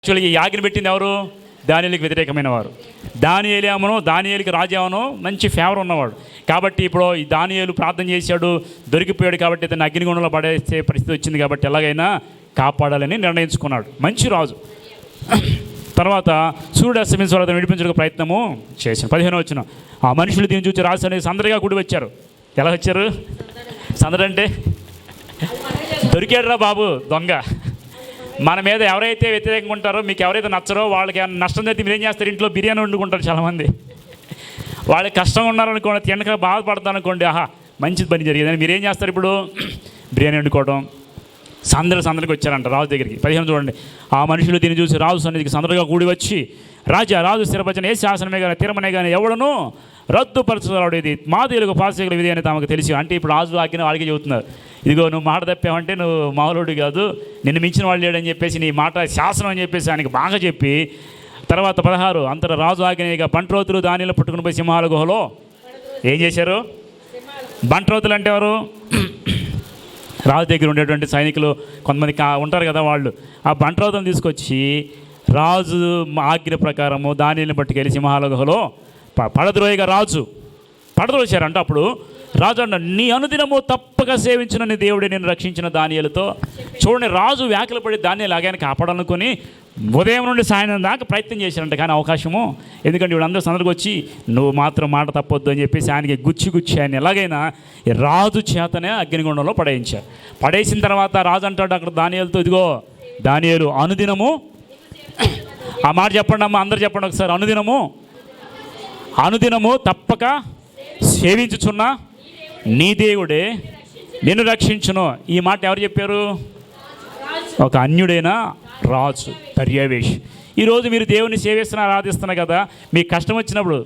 యాక్చువల్గా ఈ ఆజ్ఞ పెట్టింది ఎవరు? దానియేలుకి వ్యతిరేకమైన వారు. దానియేలుకి రాజావనో మంచి ఫేవర్ ఉన్నవాడు కాబట్టి ఇప్పుడు ఈ దానియేలు ప్రార్థన చేశాడు, దొరికిపోయాడు కాబట్టి ఇతను అగ్నిగుండంలో పడేసే పరిస్థితి వచ్చింది కాబట్టి ఎలాగైనా కాపాడాలని నిర్ణయించుకున్నాడు. మంచి రాజు. తర్వాత సూర్యుడు అస్తమించే వాళ్ళని విడిపించడానికి ప్రయత్నము చేశాను. 15 వచ్చిన ఆ మనుషులు దీన్ని చూసి రాజధానికి సందడిగా కూడి వచ్చారు. ఎలా వచ్చారు? సందడి అంటే దొరికాడురా బాబు దొంగ. మన మీద ఎవరైతే వ్యతిరేకంగా ఉంటారో, మీకు ఎవరైతే నచ్చరో వాళ్ళకి నష్టం జరిగితే మీరు ఏం చేస్తారు? ఇంట్లో బిర్యానీ వండుకుంటారు చాలామంది. వాళ్ళకి కష్టంగా ఉన్నారనుకోండి, తినక బాధపడతాను అనుకోండి, ఆహా మంచిది పని జరిగిందని మీరు ఏం చేస్తారు? ఇప్పుడు బిర్యానీ వండుకోవడం. సందడికి వచ్చారంట రాజు దగ్గరికి. 15 చూడండి. ఆ మనుషులు దీన్ని చూసి రాజు సన్నిధికి సందడిగా కూడి వచ్చి, రాజు స్థిరపరిచిన ఏ శాసనమే కానీ తీర్మనే కానీ ఎవడను రద్దుపరచగలడు, ఇది మాదిలుగు పాశకుల విధి అని తమకు తెలిసి. అంటే ఇప్పుడు రాజు ఆజ్ఞ వాళ్ళకి చెబుతున్నారు, ఇదిగో నువ్వు మాట తప్పావంటే నువ్వు మామూలుడు కాదు, నిన్ను మించిన వాళ్ళు లేడని చెప్పేసి నీ మాట శాసనం అని చెప్పేసి ఆయనకి బాగా చెప్పి, తర్వాత 16 అంతటా రాజు ఆజ్ఞగా బంట్రోతులు దానిలో పుట్టుకుని పోయి సింహాల గుహలో ఏం చేశారు? బంట్రోతులు అంటే ఎవరు? రాజు దగ్గర ఉండేటువంటి సైనికులు కొంతమంది ఉంటారు కదా, వాళ్ళు ఆ బంట్రోతులను తీసుకొచ్చి రాజు ఆజ్ఞ ప్రకారము దానిని పట్టుకెళ్ళి సింహాల గుహలో పడద్రోయగా పడద్రోశారంట. అప్పుడు రాజు అన్న, నీ అనుదినము తప్పక సేవించిన నీ దేవుడే నేను రక్షించిన దానియేలుతో. చూడండి, రాజు వ్యాఖ్యలు పడి దానియేలు లాగానే కాపాడాలనుకొని ఉదయం నుండి సాయంత్రం దాకా ప్రయత్నం చేశారంట. కానీ అవకాశము, ఎందుకంటే వీళ్ళందరూ సందడికి వచ్చి నువ్వు మాత్రం మాట తప్పొద్దు అని చెప్పేసి ఆయనకి గుచ్చి ఆయన ఎలాగైనా రాజు చేతనే అగ్నిగుండంలో పడేసిన తర్వాత రాజు అంటాడు అక్కడ దానియేలుతో, ఇదిగో దానియేలు అనుదినము, ఆ మాట చెప్పండి అమ్మ, అందరు చెప్పండి ఒకసారి, అనుదినము తప్పక సేవించుచున్నా నీ దేవుడే నిన్ను రక్షించును. ఈ మాట ఎవరు చెప్పారు? ఒక అన్యుడైన రాజు దర్యావేష్. ఈరోజు మీరు దేవుని సేవిస్తున్నా ఆరాధిస్తున్నా కదా, మీకు కష్టం వచ్చినప్పుడు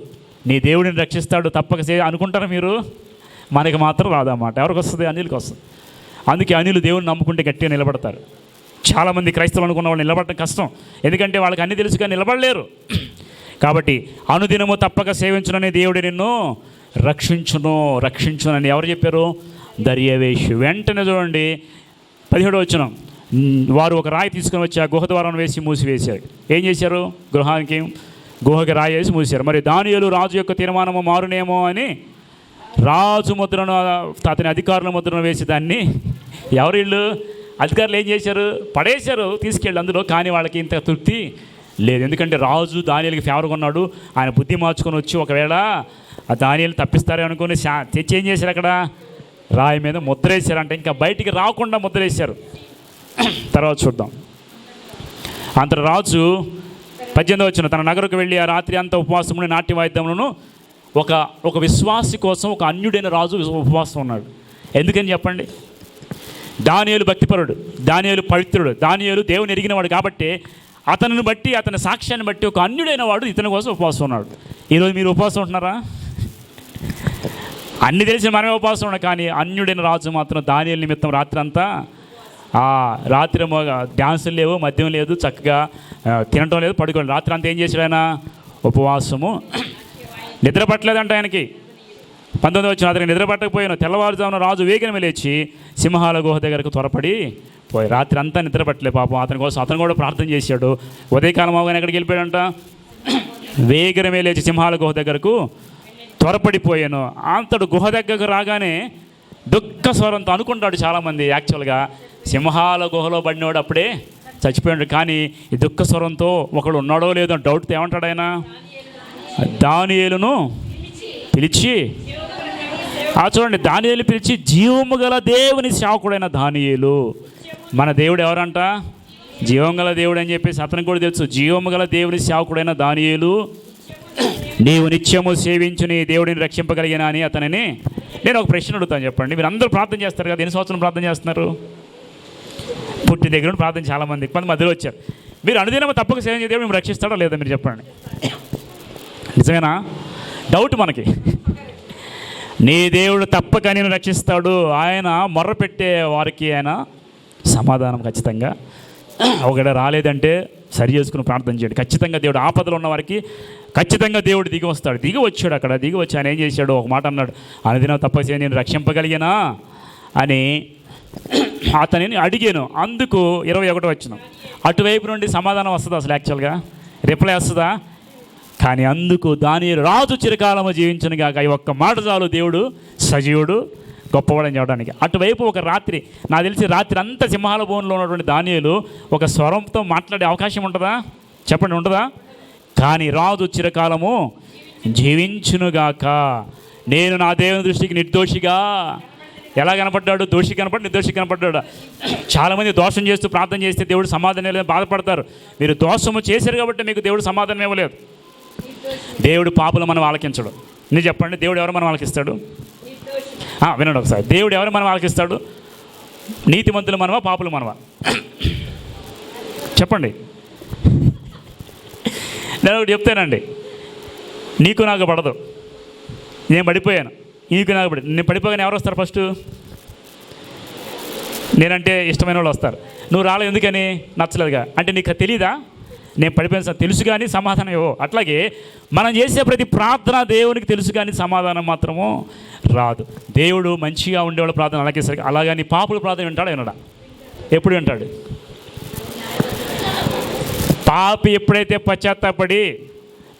నీ దేవుడిని రక్షిస్తాడు తప్పక అనుకుంటారా మీరు? మనకి మాత్రం రాదన్నమాట. ఎవరికి వస్తుంది? అనిలకు వస్తుంది. అందుకే అనిలు దేవుని నమ్ముకుంటే గట్టిగా నిలబడతారు. చాలామంది క్రైస్తవులు అనుకున్న వాళ్ళు నిలబడటం కష్టం, ఎందుకంటే వాళ్ళకి అన్ని తెలుసు కానీ నిలబడలేరు. కాబట్టి అనుదినము తప్పక సేవించునని దేవుడి నిన్ను రక్షించునని ఎవరు చెప్పారు? దర్యావేషు. వెంటనే చూడండి 17 వచనం, వారు ఒక రాయి తీసుకుని వచ్చి ఆ గుహ ద్వారం వేసి మూసివేశారు. ఏం చేశారు? గుహకి రాయి వేసి మూసారు. మరి దానియేలు రాజు యొక్క తీర్మానము మారునేమో అని రాజు ముద్రను, అతని అధికారుల ముద్రను వేసి దాన్ని, ఎవరు వీళ్ళు అధికారులు ఏం చేశారు? పడేశారు తీసుకెళ్ళి అందులో. కానీ వాళ్ళకి ఇంత తృప్తి లేదు, ఎందుకంటే రాజు దానియేలుకి ఫేవర్గా ఉన్నాడు. ఆయన బుద్ధి మార్చుకొని వచ్చి ఒకవేళ ఆ దానియేలు తప్పిస్తారే అనుకుని తెచ్చి ఏం చేశారు? అక్కడ రాయి మీద ముద్రేశారంటే ఇంకా బయటికి రాకుండా ముద్రేశారు. తర్వాత చూద్దాం. అంత రాజు 18 వచ్చిన తన నగరకు వెళ్ళి ఆ రాత్రి అంతా ఉపవాసముని నాట్య వాయిద్యములను ఒక విశ్వాసి కోసం ఒక అన్యుడైన రాజు ఉపవాసం ఉన్నాడు. ఎందుకని చెప్పండి? దానియేలు భక్తిపరుడు, దానియేలు పవిత్రుడు, దానియేలు దేవుని ఎరిగినవాడు కాబట్టి అతనిని బట్టి, అతని సాక్ష్యాన్ని బట్టి ఒక అన్యుడైన వాడు ఇతని కోసం ఉపవాసం ఉన్నాడు. ఈరోజు మీరు ఉపవాసం ఉంటున్నారా? అన్ని తెలిసి మనమే ఉపవాసం ఉన్నాం, కానీ అన్యుడైన రాజు మాత్రం దానియేలు నిమిత్తం రాత్రి డ్యాన్సులు లేవు, మద్యం లేదు, చక్కగా తినటం లేదు, పడుకోలేదు. రాత్రి అంతా ఏం చేశాడు ఆయన? ఉపవాసము. నిద్ర పట్టలేదంట ఆయనకి. 19 వచ్చిన అతనికి నిద్ర పట్టకపోయాను. తెల్లవారుజామున రాజు వేగమే లేచి సింహాల గుహ దగ్గరకు త్వరపడి పోయి రాత్రి అంతా నిద్ర పట్టలే పాపం. అతని కోసం అతను కూడా ప్రార్థన చేశాడు. ఉదయకాలం అవగానే ఎక్కడికి వెళ్ళిపోయాడంట? వేగమే లేచి సింహాల గుహ దగ్గరకు త్వరపడిపోయాను. అంతడు గుహ దగ్గరకు రాగానే దుఃఖ స్వరంతో అనుకుంటాడు చాలామంది, యాక్చువల్గా సింహాల గుహలో పడినవాడు అప్పుడే చచ్చిపోయాడు. కానీ ఈ దుఃఖ స్వరంతో ఒకడు ఉన్నాడో లేదో డౌట్తో ఏమంటాడు ఆయన? దానియేలును పిలిచి, చూడండి, దానియేలు పిలిచి, జీవము గల దేవుని సేవకుడైన దానియేలు. మన దేవుడు ఎవరంట? జీవం గల దేవుడు అని చెప్పేసి అతనికి కూడా తెలుసు. జీవము గల దేవుని సేవకుడైన దానియేలు, నీవు నిత్యము సేవించుని దేవుడిని రక్షింపగలిగిన అని అతనిని. నేను ఒక ప్రశ్న అడుగుతాను, చెప్పండి. మీరు అందరూ ప్రార్థన చేస్తారు కదా, ఎన్ని సంవత్సరం ప్రార్థన చేస్తున్నారు? పుట్టి దగ్గర నుండి ప్రార్థన చాలామంది, కొంత మధ్యలో వచ్చారు. మీరు అనుదినం తప్పక సేవించే దేవుడు మేము రక్షిస్తాడా లేదా? మీరు చెప్పండి. నిజమేనా? డౌట్ మనకి. నీ దేవుడు తప్పక నేను రక్షిస్తాడు. ఆయన మొర్ర పెట్టే వారికి ఆయన సమాధానం ఖచ్చితంగా. ఒకవేళ రాలేదంటే సరి చేసుకుని ప్రార్థన చేయండి. ఖచ్చితంగా దేవుడు ఆపదలో ఉన్న వారికి ఖచ్చితంగా దేవుడు దిగి వస్తాడు. దిగి వచ్చాడు. అక్కడ దిగి వచ్చి ఆయన ఏం చేశాడు? ఒక మాట అన్నాడు, అనుదినం తప్పక నేను రక్షింపగలిగినా అని అతనిని అడిగాను. అందుకు 21 వచ్చిన అటువైపు నుండి సమాధానం వస్తుందా అసలు యాక్చువల్గా? రిప్లై వస్తుందా? కానీ అందుకు దానియేలు రాజు చిరకాలము జీవించను గాక, ఈ ఒక్క మాట చాలు దేవుడు సజీవుడు గొప్పవాడని చెప్పడానికి. అటువైపు ఒక రాత్రి, నాకు తెలిసి రాత్రి అంతా సింహాల బోన్లో ఉన్నటువంటి దానియేలు ఒక స్వరంతో మాట్లాడే అవకాశం ఉంటుందా? చెప్పండి, ఉంటుందా? కానీ రాజు చిరకాలము జీవించునుగాక, నేను నా దేవుని దృష్టికి నిర్దోషిగా. ఎలా కనపడ్డాడు? దోషి కనపడి నిర్దోషి కనపడ్డాడు. చాలామంది దోషం చేస్తూ ప్రార్థన చేస్తే దేవుడు సమాధానం ఇవ్వలేదు, బాధపడతారు. మీరు దోషము చేశారు కాబట్టి మీకు దేవుడు సమాధానం ఇవ్వలేదు. దేవుడు పాపులు మనం ఆలకించడు. నేను చెప్పండి, దేవుడు ఎవరు మనం ఆలకిస్తాడు? వినండి ఒకసారి, దేవుడు ఎవరు మనం ఆలకిస్తాడు? నీతిమంతులు మనవా, పాపులు మనవా? చెప్పండి. నేను ఒకటి చెప్తానండి, నీకు నాకు పడదు, నేను పడిపోయాను, నీకు నాకు పడి, నేను పడిపోగానే ఎవరు వస్తారు ఫస్ట్? నేనంటే ఇష్టమైన వాళ్ళు వస్తారు. నువ్వు రాలేదు ఎందుకని? నచ్చలేదుగా అంటే నీకు తెలీదా? నేను పడిపోయిన తెలుసు కానీ సమాధానం ఇవ్వవు. అట్లాగే మనం చేసే ప్రతి ప్రార్థన దేవునికి తెలుసు కానీ సమాధానం మాత్రము రాదు. దేవుడు మంచిగా ఉండేవాళ్ళ ప్రార్థన అలాగేసరికి, అలాగని పాపుల ప్రార్థన వింటాడా? వినడా? ఎప్పుడు వింటాడు? పాపి ఎప్పుడైతే పశ్చాత్తాపడి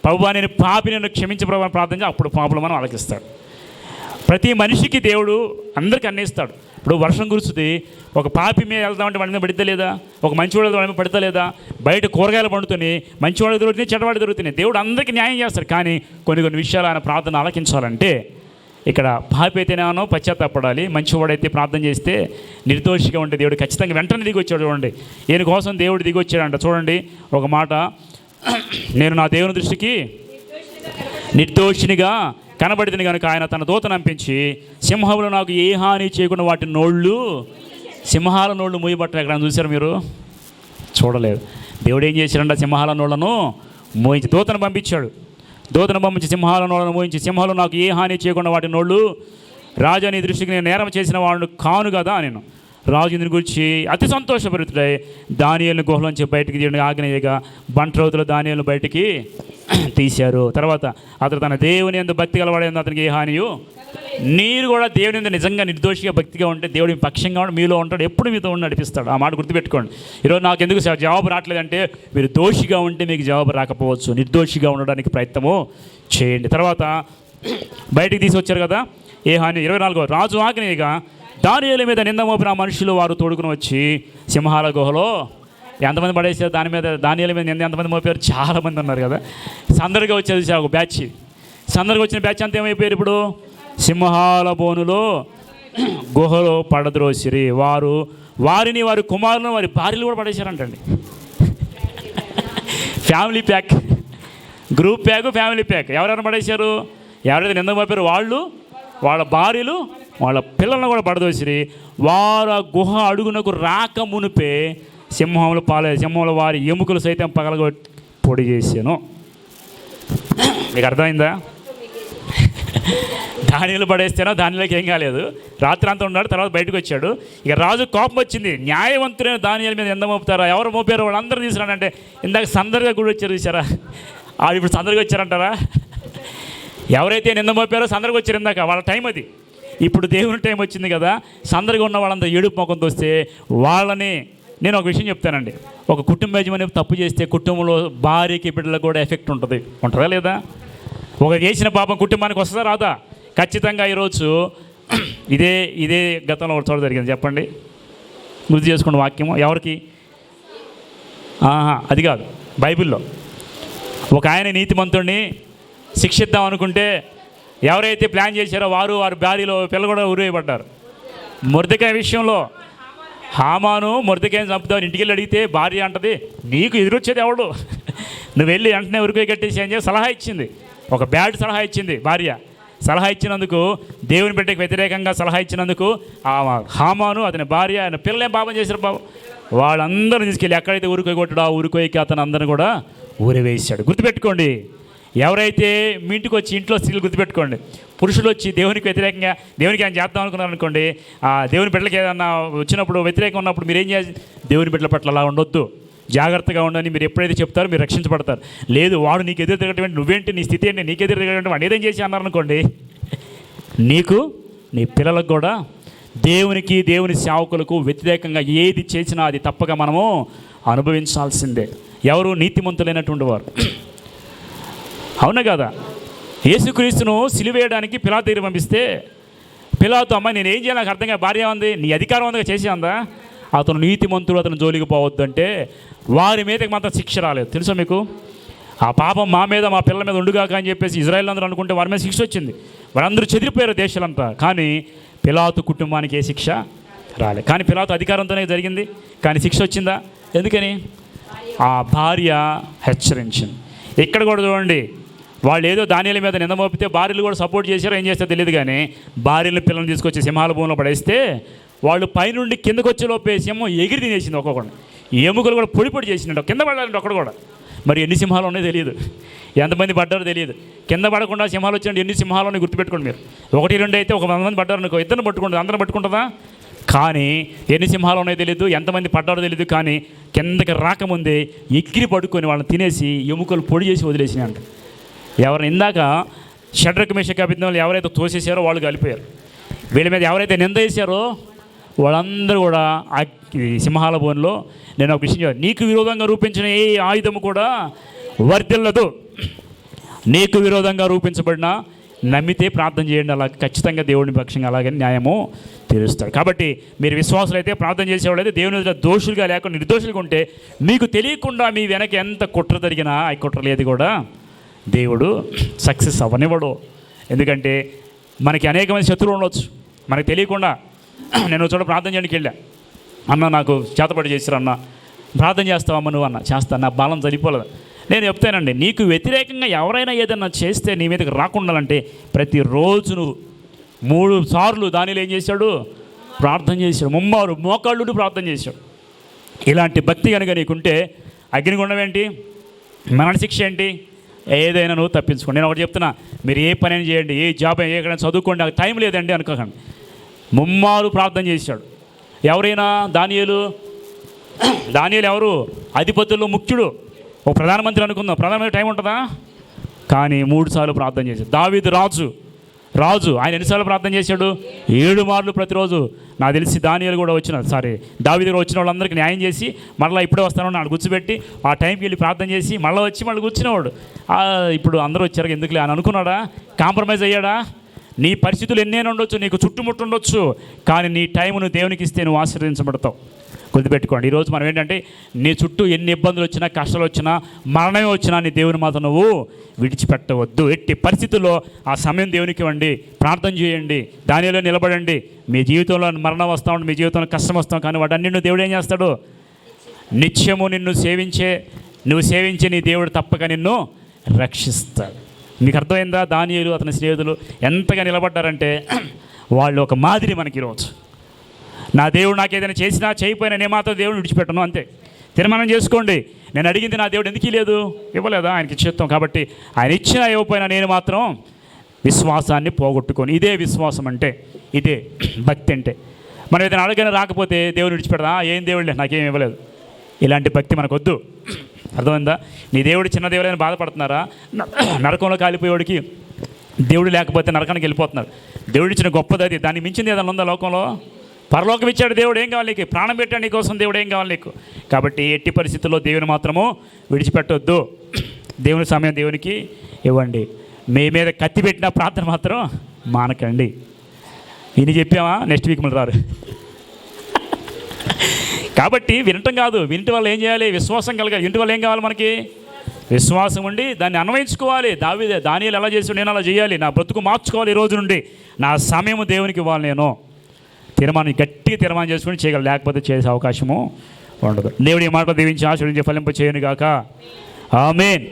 ప్రభువా నేను పాపి నన్ను క్షమించి ప్రభు ప్రార్థన చేసి అప్పుడు పాపులు మనం ఆలకిస్తాడు. ప్రతి మనిషికి దేవుడు అందరికీ అన్నేస్తాడు. ఇప్పుడు వర్షం కురుస్తుంది, ఒక పాపి మీద వెళ్దామంటే వాడి మీద పడితే లేదా? ఒక మంచివాడు వాడి మీద పడితే లేదా? బయట కూరగాయలు పండుతున్నాయి, మంచివాడికి దొరుకుతున్నాయి, చెడ్డవాడికి దొరుకుతున్నాయి. దేవుడు అందరికీ న్యాయం చేస్తాడు. కానీ కొన్ని విషయాలు ఆయన ప్రార్థన ఆలకించాలంటే ఇక్కడ పాపి అయితేనేమో పశ్చాత్తాపడాలి, మంచివాడైతే ప్రార్థన చేస్తే నిర్దోషిగా ఉంటే దేవుడు ఖచ్చితంగా వెంటనే దిగి వచ్చాడు. చూడండి, ఈయన కోసం దేవుడు దిగి వచ్చాడంట. చూడండి ఒక మాట, నేను నా దేవుని దృష్టికి నిర్దోషినిగా కనబడింది కనుక ఆయన తన దూతను పంపించి సింహములు నాకు ఏ హాని చేయకుండా వాటి నోళ్ళు, సింహాల నోళ్ళు మూయబట్టారు. ఎక్కడ చూసారు మీరు? చూడలేదు. దేవుడు ఏం చేశాడంట? సింహాల నోళ్లను మోయించి దూతను పంపించాడు. దూతను పంపించి సింహాల నోళ్లను మోయించి, సింహాలు నాకు ఏ హాని చేయకుండా వాటి నోళ్ళు, రాజా నీ దృష్టికి నేను నేరం చేసిన వాడు కాను కదా నేను. రాజు దీని గురించి అతి సంతోషపరుతుడై దానియేలును గుహలోంచి బయటికి తీయడానికి ఆజ్ఞేయగా బంట్రౌతులు దానియేలును బయటికి తీశారు. తర్వాత అతను తన దేవుని యందు భక్తి గలవాడేందు అతనికి ఏ హానియు. మీరు కూడా దేవుని యందు నిజంగా నిర్దోషిగా భక్తిగా ఉంటే దేవుడి పక్షంగా ఉండి మీలో ఉంటాడు, ఎప్పుడు మీతో ఉండి నడిపిస్తాడు. ఆ మాట గుర్తుపెట్టుకోండి. ఈరోజు నాకు ఎందుకు జవాబు రావట్లేదంటే మీరు దోషిగా ఉంటే మీకు జవాబు రాకపోవచ్చు. నిర్దోషిగా ఉండడానికి ప్రయత్నము చేయండి. తర్వాత బయటికి తీసుకొచ్చారు కదా, ఏ హాని. 24 రాజు ఆజ్ఞేయగా దానియేలు మీద నింద మోపిన మనుషులు వారు తోడుకుని వచ్చి సింహాల గుహలో ఎంతమంది పడేసారు? దాని మీద దానియేలు మీద నింద ఎంతమంది మోపారు? చాలామంది ఉన్నారు కదా. సందడిగా వచ్చేది ఒక బ్యాచ్. సందడిగా వచ్చిన బ్యాచ్ అంతా ఏమైపోయారు? ఇప్పుడు సింహాల బోనులో గుహలో పడద్రోసిరి. వారిని వారి కుమారులను వారి భార్యలు కూడా పడేశారంటండి. Family pack, group pack, family pack. ఎవరెవరు పడేశారు? ఎవరైతే నింద మోపారు వాళ్ళు, వాళ్ళ భార్యలు, వాళ్ళ పిల్లలను కూడా పడదోసిరి. వారు ఆ గుహ అడుగునకు రాక మునిపే సింహములు సింహములు వారి ఎముకలు సైతం పగలగొట్టి పొడి చేశాను. మీకు అర్థమైందా? దానిలో పడేస్తేనో దానిలోకి ఏం కాలేదు. రాత్రి అంతా ఉన్నాడు, తర్వాత బయటకు వచ్చాడు. ఇక రాజు కోపం వచ్చింది. న్యాయవంతులైన దానియేలు మీద ఎంత మోపుతారా? ఎవరు మోపారు? వాళ్ళందరూ తీసుకురాడంటే ఇందాక సందడిగా కూడా వచ్చారు చూసారా? ఇప్పుడు సందడిగా వచ్చారంటారా? ఎవరైతే నింద మోపారో సందడిగా వచ్చారు ఇందాక, వాళ్ళ టైం అది. ఇప్పుడు దేవుని టైం వచ్చింది కదా, సందడిగా ఉన్న వాళ్ళంతా ఏడుపు ముఖంతో వస్తే వాళ్ళని నేను ఒక విషయం చెప్తానండి. ఒక కుటుంబ యజమాని తప్పు చేస్తే కుటుంబంలో భార్యకి బిడ్డలకు కూడా ఎఫెక్ట్ ఉంటుందా లేదా? ఒక చేసిన పాపం కుటుంబానికి వస్తుందా రాదా? ఖచ్చితంగా ఈరోజు ఇదే గతంలో ఒక చోట జరిగింది. చెప్పండి, గుర్తు చేసుకున్న వాక్యము ఎవరికి? అది కాదు, బైబిల్లో ఒక ఆయన నీతిమంతుడిని శిక్షిద్దాం అనుకుంటే ఎవరైతే ప్లాన్ చేశారో వారి భార్యలో పిల్లలు కూడా ఉరివేయబడ్డారు. మొర్దెకాయ విషయంలో హామాను మొర్దెకాయని చంపుతావు ఇంటికి వెళ్ళి అడిగితే భార్య అంటది, నీకు ఎదురొచ్చేది ఎవడు, నువ్వు వెళ్ళి వెంటనే ఉరికాయ కట్టేసి అని చెప్పి సలహా ఇచ్చింది. ఒక బ్యాడ్ సలహా ఇచ్చింది భార్య. సలహా ఇచ్చినందుకు, దేవుని బిడ్డకి వ్యతిరేకంగా సలహా ఇచ్చినందుకు హామాను అతని భార్య ఆయన పిల్లలేం పాపం చేశారు బాబు, వాళ్ళందరూ తీసుకెళ్ళి ఎక్కడైతే ఊరికోయి కొట్టాడో ఆ ఊరికోయికి అతను అందరిని కూడా ఊరివేసాడు. గుర్తుపెట్టుకోండి, ఎవరైతే మీ ఇంటికి వచ్చి ఇంట్లో స్త్రీలు గుర్తుపెట్టుకోండి, పురుషులు వచ్చి దేవునికి వ్యతిరేకంగా దేవునికి ఆయన చేద్దాం అనుకున్నారు అనుకోండి, ఆ దేవుని బిడ్డలకి ఏదన్నా వచ్చినప్పుడు వ్యతిరేకంగా ఉన్నప్పుడు మీరు ఏం చేయాలి? దేవుని బిడ్డల పట్ల అలా ఉండొద్దు, జాగ్రత్తగా ఉండని మీరు ఎప్పుడైతే చెప్తారో మీరు రక్షించబడతారు. లేదు వాడు నీకు ఎదురు తిరగటం, నువ్వేంటి, నీ స్థితి ఏంటి, నీకు ఎదురు తిరగటం, వాడు ఏదేం చేసి అన్నారనుకోండి, నీకు నీ పిల్లలకు కూడా దేవునికి దేవుని సేవకులకు వ్యతిరేకంగా ఏది చేసినా అది తప్పక మనము అనుభవించాల్సిందే. ఎవరు? నీతిమంతులైనటువంటి వారు. అవునా కదా? యేసుక్రీస్తును సిలువేయడానికి పిలాతు దగ్గర పంపిస్తే పిలాతు, అమ్మ నేను ఏం చేయాలి, నాకు అర్థం కాదు, భార్య ఉంది, నీ అధికారం ఉందిగా చేసి అందా. అతను నీతిమంతుడు, అతను జోలికి పోవద్దు అంటే వారి మీదకి మాత్రం శిక్ష రాలేదు. తెలుసా మీకు? ఆ పాపం మా మీద మా పిల్లల మీద ఉండుగాక అని చెప్పేసి ఇజ్రాయెల్ అందరూ అనుకుంటే వారి మీద శిక్ష వచ్చింది. వారందరూ చెదిరిపోయారు దేశాలంతా. కానీ పిలాతు కుటుంబానికి ఏ శిక్ష రాలే. కానీ పిలాతు అధికారంతోనే జరిగింది. కానీ శిక్ష వచ్చిందా? ఎందుకని? ఆ భార్య హెచ్చరించింది. ఇక్కడ కూడా చూడండి, వాళ్ళు ఏదో దానిల మీద నింద మోపితే భార్యలు కూడా సపోర్ట్ చేశారో ఏం చేస్తే తెలియదు. కానీ భార్యలు పిల్లల్ని తీసుకొచ్చి సింహాల భూమిలో పడేస్తే వాళ్ళు పైనుండి కిందకు వచ్చే లోపేసి ఏమో ఎగిరి తినేసింది. ఒక్కొక్కడు ఎముకలు కూడా పొడి పొడి చేసిండు. కింద పడాలంటే ఒక్కడు కూడా. మరి ఎన్ని సింహాలు ఉన్నాయో తెలియదు, ఎంతమంది పడ్డారో తెలియదు. కింద పడకుండా సింహాలు వచ్చినట్టు ఎన్ని సింహాలు ఉన్నాయి గుర్తుపెట్టుకోండి మీరు. 1, 2 అయితే 100 మంది పడ్డారు అనుకో, ఇద్దరిని పట్టుకుంటుంది, అందరం పట్టుకుంటుందా? కానీ ఎన్ని సింహాలు ఉన్నాయో తెలియదు, ఎంతమంది పడ్డారో తెలియదు. కానీ కిందకి రాకముందే ఎక్కిరి పడుకొని వాళ్ళని తినేసి ఎముకలు పొడి చేసి వదిలేసినాయి అంట. ఎవరిని ఇందాక షడ్రక్ మేషక్ అబేద్నెగోలు ఎవరైతే తోసేసారో వాళ్ళు కలిపోయారు. వీళ్ళ మీద ఎవరైతే నింద వేసారో వాళ్ళందరూ కూడా ఆ సింహాల బోన్లో. నేను ఒక విషయం చెప్పాను, నీకు విరోధంగా రూపించిన ఏ ఆయుధము కూడా వర్ధిల్లదు. నీకు విరోధంగా రూపించబడిన నమ్మితే ప్రార్థన చేయండి, అలా ఖచ్చితంగా దేవుడిని పక్షంగా అలాగే న్యాయము తీరుస్తాడు. కాబట్టి మీరు విశ్వాసులు అయితే, ప్రార్థన చేసేవాళ్ళు అయితే, దేవుని ఎదుట దోషులుగా లేకుండా నిర్దోషులుగా ఉంటే మీకు తెలియకుండా మీ వెనక ఎంత కుట్ర జరిగినా ఆ కుట్రలు ఏది కూడా దేవుడు సక్సెస్ అవ్వనివ్వడు. ఎందుకంటే మనకి అనేక మంది శత్రువులు ఉండవచ్చు మనకు తెలియకుండా. నేను చోట ప్రార్థన చేయడానికి వెళ్ళా, అన్న నాకు చేతపడి చేశారు, అన్న ప్రార్థన చేస్తావమ్మ నువ్వు, అన్న చేస్తాను, నా బలం సరిపోలేదు. నేను చెప్తానండి, నీకు వ్యతిరేకంగా ఎవరైనా ఏదైనా చేస్తే నీ మీదకి రాకుండాలంటే ప్రతిరోజు నువ్వు 3 సార్లు దానిలో ఏం చేశాడు? ప్రార్థన చేశాడు. ముమ్మారు మోకాళ్ళుండి ప్రార్థన చేశాడు. ఇలాంటి భక్తి కనుక నీకుంటే అగ్నిగుండం ఏంటి, మరణశిక్ష ఏంటి, ఏదైనా నువ్వు తప్పించుకోండి. నేను ఒకటి చెప్తున్నా, మీరు ఏ పని అయినా చేయండి, ఏ జాబ్ ఎక్కడైనా చదువుకోండి, నాకు టైం లేదండి అనుకోకండి. ముమ్మారు ప్రార్థన చేశాడు. ఎవరైనా దానియేలు ఎవరు? అధిపతుల్లో ముఖ్యుడు, ఒక ప్రధానమంత్రి అనుకుందాం. ప్రధానమంత్రి టైం ఉంటుందా? కానీ 3 సార్లు ప్రార్థన చేశాడు. దావీదు రాజు ఆయన ఎన్నిసార్లు ప్రార్థన చేశాడు? 7 మార్లు ప్రతిరోజు. నాకు తెలిసి దానియేలు కూడా దావీదు కూడా వచ్చిన వాళ్ళందరికీ న్యాయం చేసి మళ్ళీ ఇప్పుడే వస్తాను నాడు కూర్చోబెట్టి ఆ టైంకి వెళ్ళి ప్రార్థన చేసి మళ్ళీ వచ్చి మళ్ళీ కూర్చునేవాడు. ఇప్పుడు అందరూ వచ్చారు ఎందుకులే అని అనుకున్నాడా? కాంప్రమైజ్ అయ్యాడా? నీ పరిస్థితులు ఎన్నైనా ఉండొచ్చు, నీకు చుట్టుముట్టు ఉండొచ్చు, కానీ నీ టైంను దేవునికి ఇస్తే నువ్వు ఆశీర్వదించబడతావు. గుర్తుపెట్టుకోండి. ఈరోజు మనం ఏంటంటే, నీ చుట్టూ ఎన్ని ఇబ్బందులు వచ్చినా, కష్టాలు వచ్చినా, మరణమే వచ్చినా నీ దేవుని మాత్రం నువ్వు విడిచిపెట్టవద్దు. ఎట్టి పరిస్థితుల్లో ఆ సమయం దేవునికి ఇవ్వండి, ప్రార్థన చేయండి, దానిలో నిలబడండి. మీ జీవితంలో మరణం వస్తూ ఉంటుంది, మీ జీవితంలో కష్టం వస్తాం, కానీ వాటన్నింటిని దేవుడు ఏం చేస్తాడు? నిత్యము నువ్వు సేవించే నీ దేవుడు తప్పక నిన్ను రక్షిస్తాడు. మీకు అర్థమైందా? దానియేలు అతని స్నేహితులు ఎంతగా నిలబడ్డారంటే వాళ్ళు ఒక మాదిరి మనకి ఈరోజు. నా దేవుడు నాకు ఏదైనా చేసినా చేయకపోయినా నేను మాత్రం దేవుడిని విడిచిపెట్టను, అంతే. తీర్మానం చేసుకోండి, నేను అడిగింది నా దేవుడు ఎందుకు లేదు, ఇవ్వలేదా? ఆయనకి చిత్తం. కాబట్టి ఆయన ఇచ్చినా ఇవ్వకపోయినా నేను మాత్రం విశ్వాసాన్ని పోగొట్టుకొని, ఇదే విశ్వాసం అంటే, ఇదే భక్తి అంటే. మనం ఏదైనా అడగని రాకపోతే దేవుని విడిచిపెడదా? ఏం దేవుడు నాకేం ఇవ్వలేదు, ఇలాంటి భక్తి మనకొద్దు. అర్థమైందా? నీ దేవుడు చిన్న దేవుడైనా బాధపడుతున్నారా? నరకంలో కాలిపోయేవాడికి దేవుడు లేకపోతే నరకానికి వెళ్ళిపోతున్నారు. దేవుడు ఇచ్చిన గొప్పది అది. దాన్ని మించింది ఏదైనా ఉందా లోకంలో? పరలోకం ఇచ్చాడు దేవుడు, ఏం కావాలి నీకు? ప్రాణం పెట్టాడు నీ కోసం దేవుడు, ఏం కావాలి నీకు? కాబట్టి ఎట్టి పరిస్థితుల్లో దేవుని మాత్రము విడిచిపెట్టొద్దు. దేవుని సమయం దేవునికి ఇవ్వండి. మీ మీద కత్తి పెట్టిన ప్రార్థన మాత్రం మానకండి. ఇన్ని చెప్పామా? నెక్స్ట్ వీక్ మళ్ళీ రారు. కాబట్టి వినటం కాదు, వినటం వల్ల ఏం చేయాలి? విశ్వాసం కలగాలి. వినటం వల్ల ఏం కావాలి మనకి? విశ్వాసం ఉండి దాన్ని అన్వయించుకోవాలి. దానియేలు ఎలా చేసి నేను అలా చేయాలి, నా బ్రతుకు మార్చుకోవాలి, ఈ రోజు నుండి నా సమయం దేవునికి ఇవ్వాలి. నేను గట్టిగా తీర్మానం చేసుకుని చేయగలను, లేకపోతే చేసే అవకాశము ఉండదు. దేవుడి మాట దీవించి ఆశీర్వదించి ఫలింప చేయను గాక. ఆమేన్.